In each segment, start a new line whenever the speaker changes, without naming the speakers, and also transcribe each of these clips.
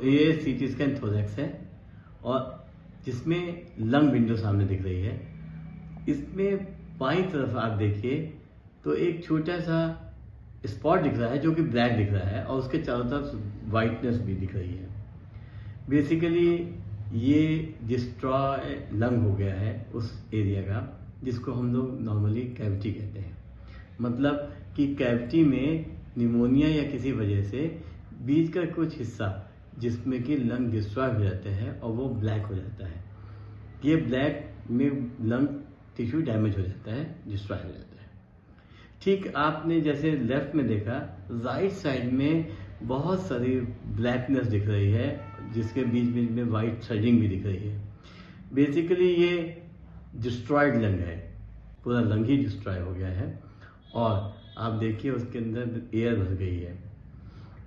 ये CT scan thorax है और जिसमें लंग विंडो सामने दिख रही है। इसमें बाईं तरफ आप देखिए तो एक छोटा सा स्पॉट दिख रहा है जो कि ब्लैक दिख रहा है और उसके चारों तरफ वाइटनेस भी दिख रही है। बेसिकली ये डिस्ट्रॉय लंग हो गया है उस एरिया का जिसको हम लोग नॉर्मली कैविटी कहते हैं। मतलब कि कैविटी में निमोनिया या किसी वजह से बीच का कुछ हिस्सा जिसमें कि लंग डिस्ट्रॉय हो जाते हैं और वो ब्लैक हो जाता है। ये ब्लैक में लंग टिश्यू डैमेज हो जाता है, डिस्ट्रॉय हो जाता है। ठीक आपने जैसे लेफ्ट में देखा, राइट साइड में बहुत सारी ब्लैकनेस दिख रही है जिसके बीच बीच में वाइट थ्रेडिंग भी दिख रही है। बेसिकली ये डिस्ट्रॉयड लंग है, पूरा लंग ही डिस्ट्रॉय हो गया है और आप देखिए उसके अंदर एयर भर गई है।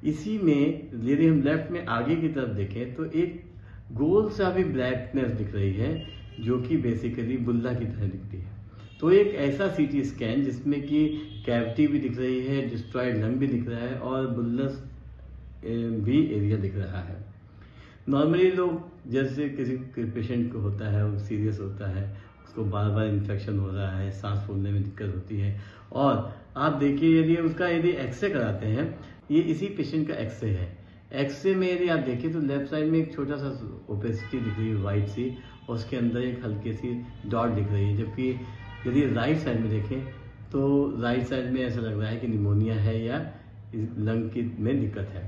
इसी में यदि हम लेफ्ट में आगे की तरफ देखें तो एक गोल सा भी ब्लैकनेस दिख रही है जो कि बेसिकली बुल्ला की तरह दिखती है। तो एक ऐसा सीटी स्कैन जिसमें कि कैविटी भी दिख रही है, डिस्ट्रॉयड लंग भी दिख रहा है और बुल्लस भी एरिया दिख रहा है। नॉर्मली लोग जैसे किसी पेशेंट को होता है, वो सीरियस होता है, उसको बार बार इन्फेक्शन हो रहा है, सांस फूलने में दिक्कत होती है और आप देखिए यदि एक्सरे कराते हैं, ये इसी पेशेंट का एक्सरे है। एक्सरे में यदि आप देखिए तो लेफ्ट साइड में एक छोटा सा ओपेसिटी दिख रही है वाइट सी और उसके अंदर एक हल्की सी डॉट दिख रही है। जबकि यदि राइट साइड में देखें तो राइट साइड में ऐसा लग रहा है कि निमोनिया है या लंग की में दिक्कत है।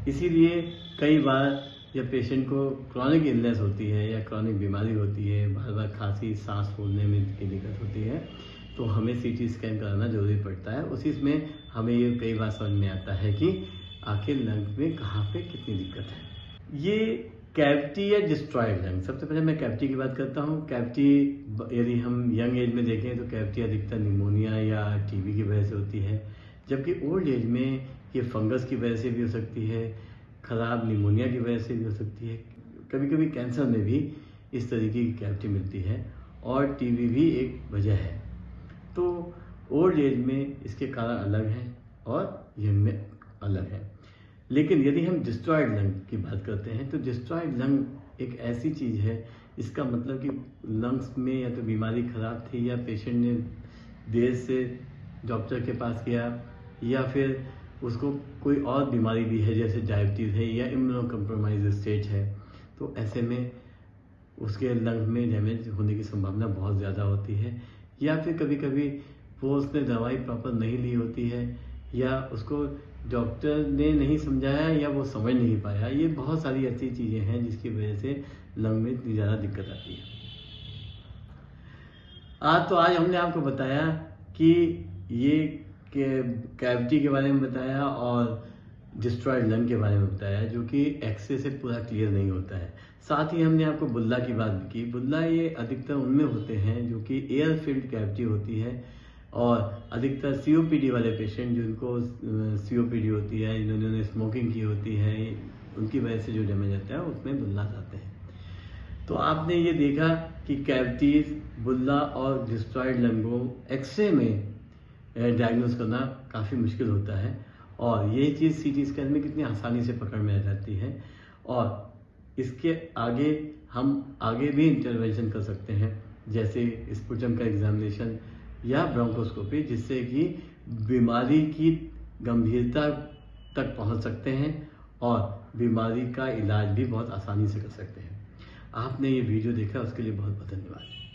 इसीलिए कई बार जब पेशेंट को क्रॉनिक इलनेस होती है या क्रॉनिक बीमारी होती है, बार बार खांसी, सांस फूलने में की दिक्कत होती है, तो हमें सीटी स्कैन कराना जरूरी पड़ता है। उसी में हमें ये कई बार समझ में आता है कि आखिर लंग में कहाँ पे कितनी दिक्कत है। ये कैविटी या डिस्ट्रॉयड लंग, सबसे पहले मैं कैविटी की बात करता हूँ। कैविटी यदि हम यंग एज में देखें तो कैविटी अधिकतर निमोनिया या टीबी की वजह से होती है, जबकि ओल्ड एज में ये फंगस की वजह से भी हो सकती है, खराब निमोनिया की वजह से भी हो सकती है, कभी कभी कैंसर में भी इस तरीके की कैविटी मिलती है और टीबी भी एक वजह है। तो ओल्ड एज में इसके कारण अलग हैं और यंग में अलग है। लेकिन यदि हम डिस्ट्रॉयड लंग की बात करते हैं तो डिस्ट्रॉयड लंग एक ऐसी चीज़ है, इसका मतलब कि लंग्स में या तो बीमारी खराब थी या पेशेंट ने देर से डॉक्टर के पास गया या फिर उसको कोई और बीमारी भी है जैसे डायबिटीज़ है या इम्यूनो कम्प्रोमाइज स्टेज है, तो ऐसे में उसके लंग में डैमेज होने की संभावना बहुत ज़्यादा होती है। या फिर कभी कभी वो उसने दवाई प्रॉपर नहीं ली होती है या उसको डॉक्टर ने नहीं समझाया या वो समझ नहीं पाया। ये बहुत सारी ऐसी चीज़ें हैं जिसकी वजह से लंग में इतनी ज़्यादा दिक्कत आती है। आज हमने आपको बताया कि ये कैविटी के बारे में बताया और डिस्ट्रॉयड लंग के बारे में बताया जो कि एक्सरे से पूरा क्लियर नहीं होता है। साथ ही हमने आपको बुल्ला की बात भी की। बुल्ला ये अधिकतर उनमें होते हैं जो कि एयर फिल्ड कैविटी होती है और अधिकतर सीओपीडी वाले पेशेंट जिनको सीओपीडी होती है, जिन्होंने स्मोकिंग की होती है, उनकी वजह से जो डैमेज आता है उसमें बुल्ला आते हैं। तो आपने ये देखा कि कैविटीज, बुल्ला और डिस्ट्रॉयड लंगों एक्सरे में डायग्नोस करना काफ़ी मुश्किल होता है और ये चीज़ सीटी स्कैन में कितनी आसानी से पकड़ में आ जाती है और इसके आगे हम आगे भी इंटरवेंशन कर सकते हैं जैसे स्पुटम का एग्जामिनेशन या ब्रोंकोस्कोपी, जिससे कि बीमारी की गंभीरता तक पहुंच सकते हैं और बीमारी का इलाज भी बहुत आसानी से कर सकते हैं। आपने ये वीडियो देखा उसके लिए बहुत बहुत धन्यवाद।